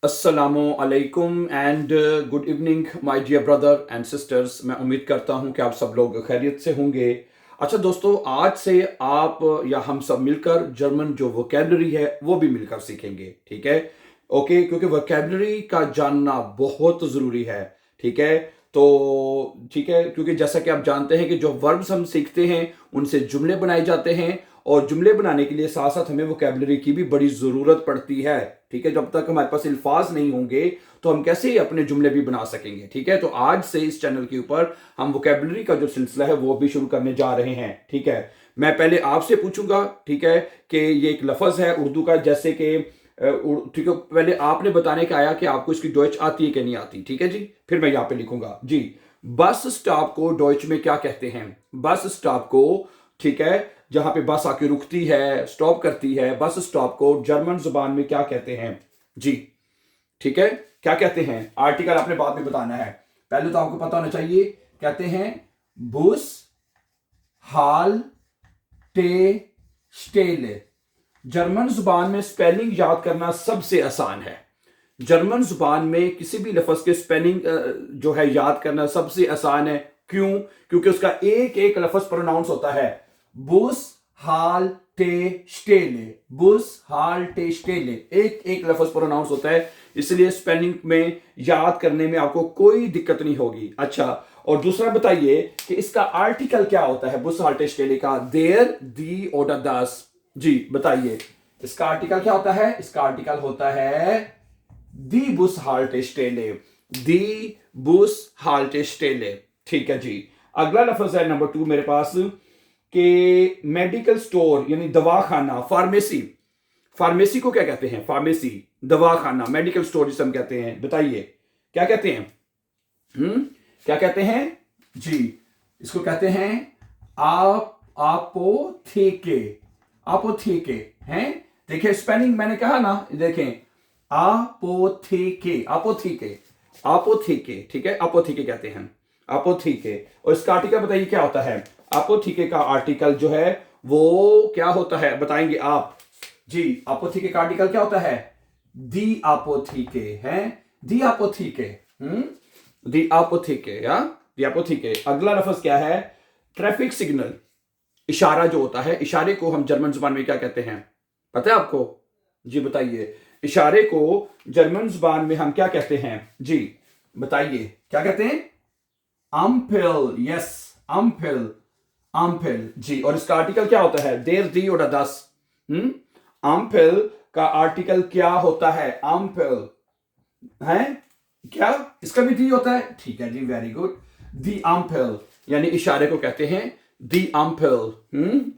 अस्सलामु अलैकुम and good evening my dear brother and sisters. मैं उम्मीद करता हूं कि आप सब लोग खैरियत से होंगे। अच्छा दोस्तों, आज से आप या हम सब मिलकर जर्मन जो वोकेबलरी है वो भी मिलकर सीखेंगे, ठीक है? ओके, क्योंकि वोकेबलरी का जानना बहुत ज़रूरी है, ठीक है? तो ठीक है, क्योंकि जैसा कि आप जानते हैं कि जो वर्ब्स हम सीखते हैं उनसे जुमले बनाए जाते हैं, और जुमले बनाने के लिए साथ साथ हमें वोकेबलरी की भी बड़ी ज़रूरत पड़ती है, ठीक है? जब तक हमारे पास अल्फाज नहीं होंगे तो हम कैसे अपने जुमले भी बना सकेंगे, ठीक है? तो आज से इस चैनल के ऊपर हम वोकेबलरी का जो सिलसिला है वो भी शुरू करने जा रहे हैं, ठीक है? मैं पहले आपसे पूछूंगा, ठीक है, कि ये एक लफ्ज़ है उर्दू का, जैसे कि ठीक है, पहले आपने बताने का आया कि आपको इसकी डॉइच आती है कि नहीं आती, ठीक है जी? फिर मैं यहाँ पे लिखूंगा जी। बस स्टॉप को डॉइच में क्या कहते हैं? बस स्टॉप को, ठीक है, जहां पे बस आके रुकती है, स्टॉप करती है, बस स्टॉप को जर्मन जुबान में क्या कहते हैं जी? ठीक है, क्या कहते हैं? आर्टिकल आपने बाद में बताना है, पहले तो आपको पता होना चाहिए। कहते हैं बुस हाल टे स्टेले। जर्मन जुबान में स्पेलिंग याद करना सबसे आसान है। जर्मन जुबान में किसी भी लफ्ज के स्पेलिंग जो है याद करना सबसे आसान है। क्यों? क्योंकि उसका एक एक लफ्ज प्रोनाउंस होता है। बुस हाल टे स्टेले, बुस हाल टे स्टेले, एक एक लफ्ज प्रोनाउंस होता है, इसलिए स्पेलिंग में याद करने में आपको कोई दिक्कत नहीं होगी। अच्छा, और दूसरा बताइए कि इसका आर्टिकल क्या होता है बुस हाल टे स्टेले का? देर दी ओडर दास। जी बताइए, इसका आर्टिकल क्या होता है? इसका आर्टिकल होता है दी बुस हाल्टे स्टेले, दी बुस हाल्टे स्टेले, ठीक है जी। अगला लफ्ज है नंबर 2 मेरे पास, कि मेडिकल स्टोर यानी दवाखाना, फार्मेसी। फार्मेसी को क्या कहते हैं? फार्मेसी, दवाखाना, मेडिकल स्टोर जिसे हम कहते हैं, बताइए क्या कहते हैं? क्या कहते हैं जी? इसको कहते हैं आपोथेके। आपोथेके हैं, देखिए स्पेलिंग मैंने कहा ना, देखें आपोथेके, आपोथेके, आपोथेके, ठीक है, आपोथेके कहते हैं, आपोथेके। और इसका आर्टिकल बताइए क्या होता है? आपोथेके का आर्टिकल जो है वो क्या होता है, बताएंगे आप जी? आपोथेके का आर्टिकल क्या होता है? दी आपोथेके है, दी आपोथेके, दी आपोथेके या दी आपोथेके। अगला लफ्ज क्या है? Traffic signal. इशारा जो होता है, इशारे को हम जर्मन जुबान में क्या कहते हैं, पता है आपको? जी बताइए, इशारे को जर्मन जुबान में हम क्या कहते हैं जी? बताइए क्या कहते हैं? अम्पेल, यस, अम्पेल, अम्पेल जी। और इसका आर्टिकल क्या होता है? देर दी और दस। अम्पेल का आर्टिकल क्या होता है? अम्पेल है क्या? इसका भी दी होता है, ठीक है जी, वेरी गुड। दी अम्पेल यानी इशारे को कहते हैं दी अम्पेल,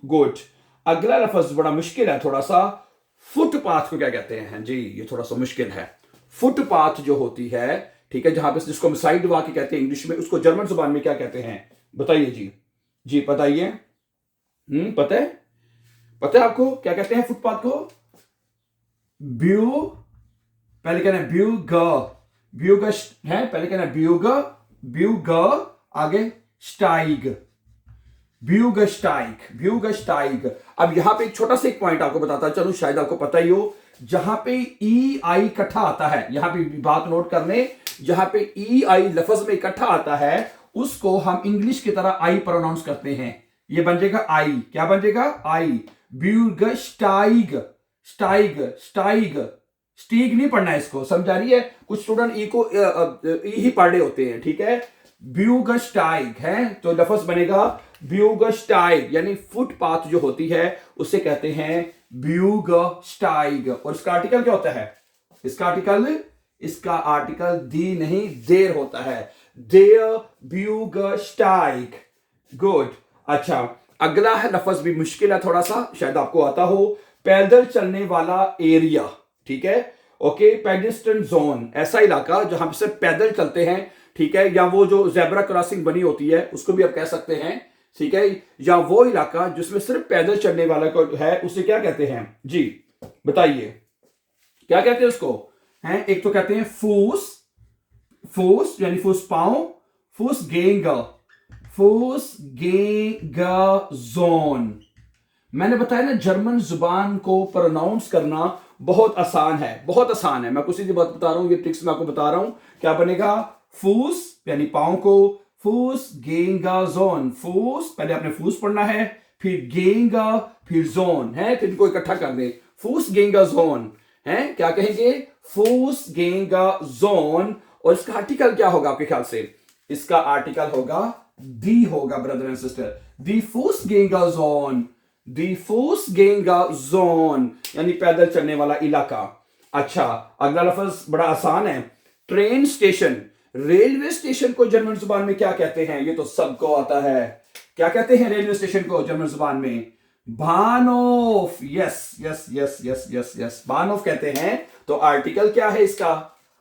गुड। अगला लफ्ज बड़ा मुश्किल है थोड़ा सा, फुटपाथ को क्या कहते हैं जी? ये थोड़ा सा मुश्किल है। फुटपाथ जो होती है, ठीक है, जहां पे जिसको हम साइड वॉक कहते हैं इंग्लिश में, उसको जर्मन जुबान में क्या कहते हैं? बताइए जी। जी बताइए, पता है? पता है आपको क्या कहते हैं फुटपाथ को? ब्यू, पहले कहना है ब्यूग, ब्यूग है, पहले कहना है ब्यूग, ब्यूग, आगे स्टाइग, ब्यूगस्टाइग, ब्यूगस्टाइग। अब यहां पे एक छोटा सा एक पॉइंट आपको बताता चलो, शायद आपको पता ही हो, जहां पे ई आई इकट्ठा आता है, यहां पे बात नोट करने, जहां पे ई आई लफ्ज में इकट्ठा आता है उसको हम इंग्लिश की तरह आई प्रोनाउंस करते हैं। ये बन जाएगा आई, क्या बन जाएगा? आई, ब्यूगस्टाइग, स्टाइग, स्टाइग, स्टीग नहीं पढ़ना है इसको, समझा रही है? कुछ स्टूडेंट ई को ई ही पढ़ रहे होते हैं, ठीक है? ब्यूगस्टाइग है तो लफ्ज बनेगा ब्यूगस्टाइग, यानी फुटपाथ जो होती है उसे कहते हैं ब्यूगस्टाइग। और इसका आर्टिकल क्या होता है? इसका आर्टिकल, इसका आर्टिकल दी नहीं देर होता है, देर ब्यूगस्टाइग, गुड। अच्छा, अगला है लफ्ज भी मुश्किल है थोड़ा सा, शायद आपको आता हो, पैदल चलने वाला एरिया, ठीक है, ओके, पेडेस्ट्रियन जोन, ऐसा इलाका जहां पे सिर्फ पैदल चलते हैं, ठीक है, या वो जो जेब्रा क्रॉसिंग बनी होती है उसको भी आप कह सकते हैं, ठीक है, या वो इलाका जिसमें सिर्फ पैदल चलने वाला को है उसे क्या कहते हैं जी? बताइए क्या कहते हैं उसको? हैं, एक तो कहते हैं फूस, फूस यानी फूस पांव, फूस गेंग, फूस गेंग जोन। मैंने बताया ना, जर्मन जुबान को प्रोनाउंस करना बहुत आसान है, बहुत आसान है। मैं कुछ सीधी बात बता रहा हूं, ये ट्रिक्स मैं आपको बता रहा हूं। क्या बनेगा? फूस यानी पाँव को, फूस गेंगा जोन, फूस पहले आपने फूस पढ़ना है, फिर गेंगा, फिर जोन है, फिर इनको इकट्ठा कर दें, फूस गेंगा जोन है। क्या कहेंगे? फूस गेंगा जोन। और इसका आर्टिकल क्या होगा आपके ख्याल से? इसका आर्टिकल होगा दी होगा ब्रदर एंड सिस्टर, दी फूस गेंगा जोन, दी फूस गेंगा जोन यानी पैदल चलने वाला इलाका। अच्छा, अगला लफ्ज बड़ा आसान है, ट्रेन स्टेशन। रेलवे स्टेशन को जर्मन जुबान में क्या कहते हैं? ये तो सबको आता है। क्या कहते हैं रेलवे स्टेशन को जर्मन जुबान में? बानोफ। Yes yes yes yes yes yes, बानोफ कहते हैं। तो आर्टिकल क्या है इसका?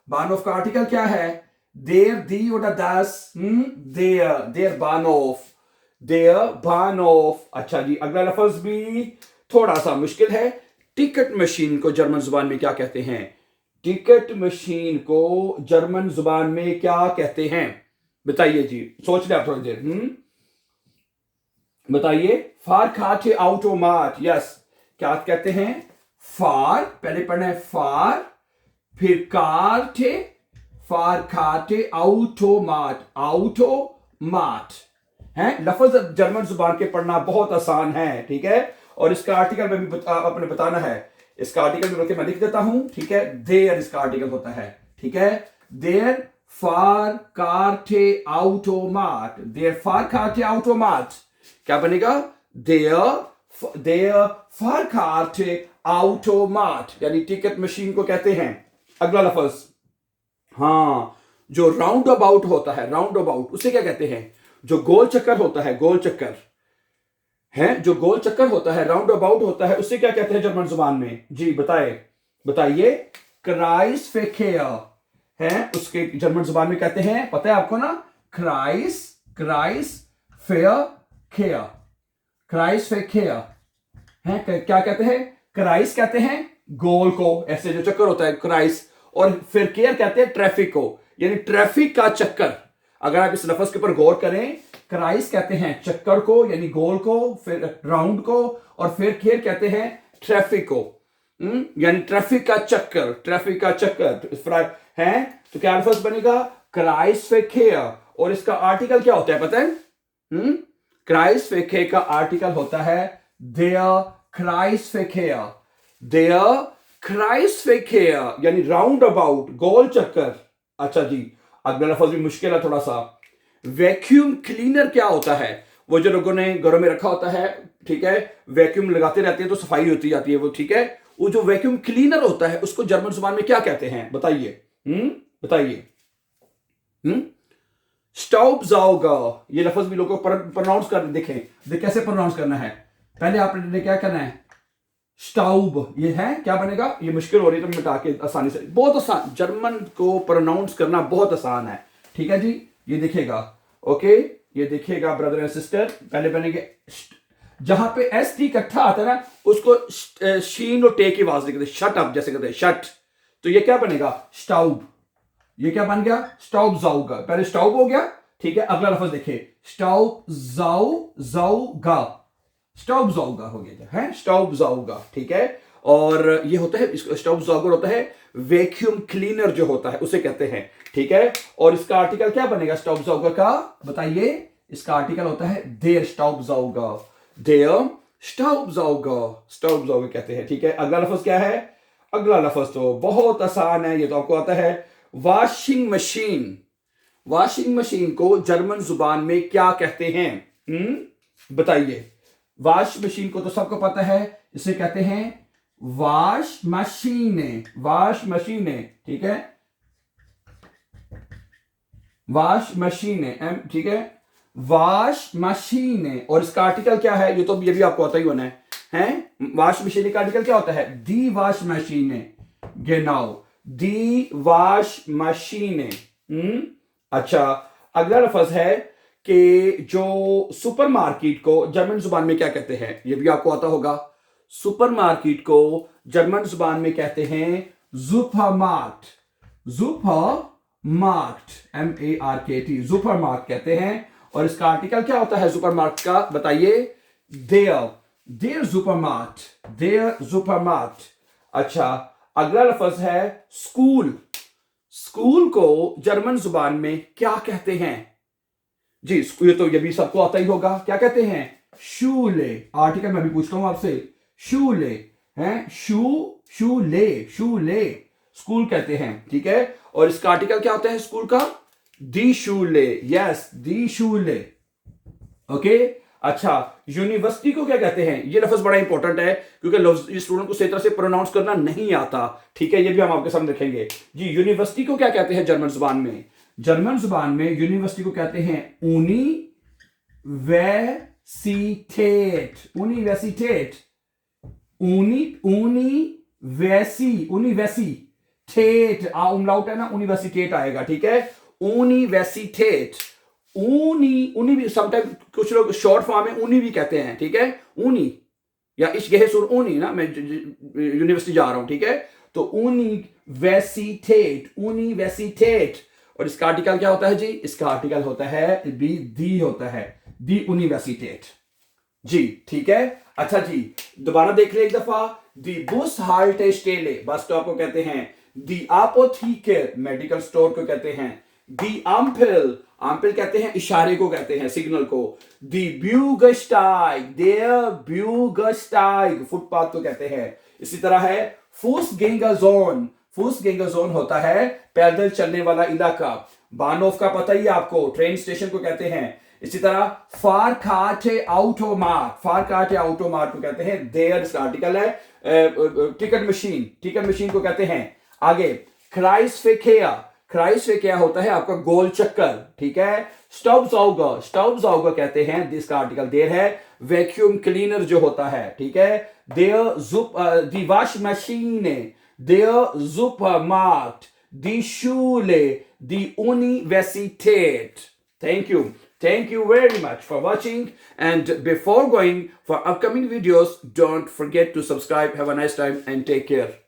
बानोफ का आर्टिकल क्या है? देर, दी oder das, देर बानोफ, देर बानोफ। अच्छा जी, अगला लफ्ज भी थोड़ा सा मुश्किल है। टिकट मशीन को जर्मन जुबान में क्या कहते हैं? टिकट मशीन को जर्मन जुबान में क्या कहते हैं? बताइए जी, सोच ले आप थोड़ी देर। बताइए। फारकार्टे ऑटोमाट। यस, क्या कहते हैं? फार पहले पढ़ना है, फार, फिर कार्टे, फारकार्टे ऑटोमाट, ऑटोमाट है। लफ्ज जर्मन जुबान के पढ़ना बहुत आसान है, ठीक है। और इसका आर्टिकल में भी आपने बताना है। इसका आर्टिकल भी मैं लिख देता हूं, ठीक है। देयर इसका आर्टिकल होता है, ठीक है। देयर फार कार्टे ऑटोमाट, देयर फार कार्टे ऑटोमाट। क्या बनेगा? देयर फार कार्टे ऑटोमाट यानी टिकट मशीन को कहते हैं। अगला लफ्ज, हाँ, जो राउंड अबाउट होता है, राउंड अबाउट, उसे क्या कहते हैं? जो गोल चक्कर होता है, गोल चक्कर है, जो गोल चक्कर होता है, राउंड अबाउट होता है, उसे क्या कहते हैं जर्मन जुबान में? जी बताइए। क्राइसफेकेयर है, उसके जर्मन जुबान में कहते हैं, पता है आपको ना? क्राइसफेकेयर, क्राइसफेकेयर है। क्या कहते हैं? क्राइस कहते हैं गोल को, ऐसे जो चक्कर होता है, क्राइस। और फिर केयर कहते हैं ट्रैफिक को, यानी ट्रैफिक का चक्कर। अगर आप इस लफ्ज के ऊपर गौर करें, क्राइस कहते हैं चक्कर को यानी गोल को, फिर राउंड को, और फिर केयर कहते हैं ट्रैफिक को, यानी ट्रैफिक का चक्कर, ट्रैफिक का चक्कर है। तो क्या लफ्ज बनेगा? क्राइसफेकेयर। और इसका आर्टिकल क्या होता है पता है? क्राइसफेकेयर का आर्टिकल होता है देयर क्राइसफेकेयर, देयर क्राइसफेकेयर यानी राउंड अबाउट, गोल चक्कर। अच्छा जी, अगला लफ्ज भी मुश्किल है थोड़ा सा। वैक्यूम क्लीनर क्या होता है? वो जो लोगों ने घरों में रखा होता है, ठीक है, वैक्यूम लगाते रहते हैं तो सफाई होती जाती है वो, ठीक है। वो जो वैक्यूम क्लीनर होता है उसको जर्मन जुबान में क्या कहते हैं? बताइए। बताइए। स्टाउबज़ाउगर, ये लफ्ज भी लोगों को प्रोनाउंस कर देखें कैसे प्रोनाउंस करना है। पहले आपने क्या करना है? स्टाउब, ये है, क्या बनेगा? ये मुश्किल हो रही है तो मिटा के आसानी से, बहुत आसान, जर्मन को प्रोनाउंस करना बहुत आसान है, ठीक है जी। ये देखिएगा, ओके, ये देखिएगा ब्रदर एंड सिस्टर। पहले बनेंगे, जहां पे एस टी इकट्ठा आता है ना, उसको शीन और टे की आवाज लिखते हैं, शट अप जैसे कहते हैं, शट। तो ये क्या बनेगा? स्टाउब। ये क्या बन गया? स्टाउबज़ाउगर। पहले स्टाउब हो गया, ठीक है। अगला लफ्ज देखिए, स्टाउबज़ाउगा, स्टाउबज़ाउगा हो गया है, स्टाउबज़ाउगा, ठीक है। और ये होता है, स्टाउबज़ाउगर होता है वैक्यूम क्लीनर जो होता है उसे कहते हैं, ठीक है। और इसका आर्टिकल क्या बनेगा स्टाउबज़ाउगर का? बताइए। इसका आर्टिकल होता है देयर स्टाउबज़ाउगर, देयर स्टाउबज़ाउगर, स्टाउबज़ाउगर कहते हैं, ठीक है। अगला लफ्ज क्या है? अगला लफ्ज तो बहुत आसान है, ये तो आपको आता है। वॉशिंग मशीन, वॉशिंग मशीन को जर्मन जुबान में क्या कहते हैं? बताइए। वॉश मशीन को तो सबको पता है, इसे कहते हैं वॉश मशीन, वॉश मशीन, ठीक है, वॉश मशीन, ठीक है, वॉश मशीन। और इसका आर्टिकल क्या है? ये तो ये भी आपको आता ही होना है? वॉश मशीन का आर्टिकल क्या होता है? दी वॉश मशीन, गेनाउ, दी वॉश मशीन। अच्छा, अगला लफ्ज है कि जो सुपरमार्केट को जर्मन जुबान में क्या कहते हैं? ये भी आपको आता होगा। सुपरमार्केट को जर्मन जुबान में कहते हैं सुपरमार्क्ट, सुपरमार्क्ट, MARKT, सुपरमार्क्ट कहते हैं। और इसका आर्टिकल क्या होता है सुपरमार्क्ट का? बताइए। देयर, देयर सुपरमार्क्ट, देयर सुपरमार्क्ट। अच्छा, अगला लफ्ज है स्कूल। स्कूल को जर्मन जुबान में क्या कहते हैं जी? ये भी सबको आता ही होगा। क्या कहते हैं? शूले। आर्टिकल मैं भी पूछता हूं आपसे। शूले हैं, शूले, शूले स्कूल कहते हैं, ठीक है। और इसका आर्टिकल क्या होता है स्कूल का? दी शूले। यस, दी शूले। ओके। अच्छा, यूनिवर्सिटी को क्या कहते हैं? ये लफ्ज बड़ा इंपॉर्टेंट है क्योंकि स्टूडेंट को सही तरह से प्रोनाउंस करना नहीं आता, ठीक है। ये भी हम आपके सामने रखेंगे जी। यूनिवर्सिटी को क्या कहते हैं जर्मन जुबान में? जर्मन जुबान में यूनिवर्सिटी को कहते हैं यूनिवर्सिटेट। यूनिवर्सिटेट, यूनिवर्सिटेट उमलाउट है ना, यूनिवर्सिटेट आएगा, ठीक है। यूनिवर्सिटेट। ऊनी भी समटाइम कुछ लोग शॉर्ट फॉर्म में ऊनी भी कहते हैं, ठीक है। ऊनी या इश्क सुर ऊनी ना, मैं यूनिवर्सिटी जा रहा हूं, ठीक है। तो यूनिवर्सिटेट, यूनिवर्सिटेट। और इसका आर्टिकल क्या होता है जी? इसका आर्टिकल होता है दी होता है, दी यूनिवर्सिटेट जी, ठीक है। अच्छा जी, दोबारा देख ले एक दफा। दी बुस हाल्टे स्टेले, बस स्टॉप को कहते हैं। दी आपोथीके, मेडिकल स्टोर को कहते हैं। दी आम्पिल, आम्पिल कहते हैं इशारे को, कहते हैं सिग्नल को। दी ब्यूगस्टाइग, देयर ब्यूगस्टाइग फुटपाथ को कहते हैं। इसी तरह है फुसगेंगरजोन। फुसगेंगरजोन होता है पैदल चलने वाला इलाका। बानोफ का पता ही आपको, ट्रेन स्टेशन को कहते हैं। इसी तरह फारकाटे ऑटोमार्ट, फारकाटे ऑटोमार्ट को कहते हैं। देयर इसका आर्टिकल है। टिकट मशीन, टिकट मशीन को कहते हैं। आगे क्राइसफेकेया, क्राइसफेकेया होता है आपका गोल चक्कर, ठीक है। स्टॉब्सऑगर, स्टॉब्सऑगर कहते हैं। इसका आर्टिकल देयर है। वैक्यूम क्लीनर जो होता है, ठीक है। देयर जुप, दी वॉश मशीन, देयर सुपरमार्केट, दी शूले, दी यूनिवर्सिटेट। Thank you. Thank you very much for watching. And before going for upcoming videos, don't forget to subscribe. Have a nice time and take care.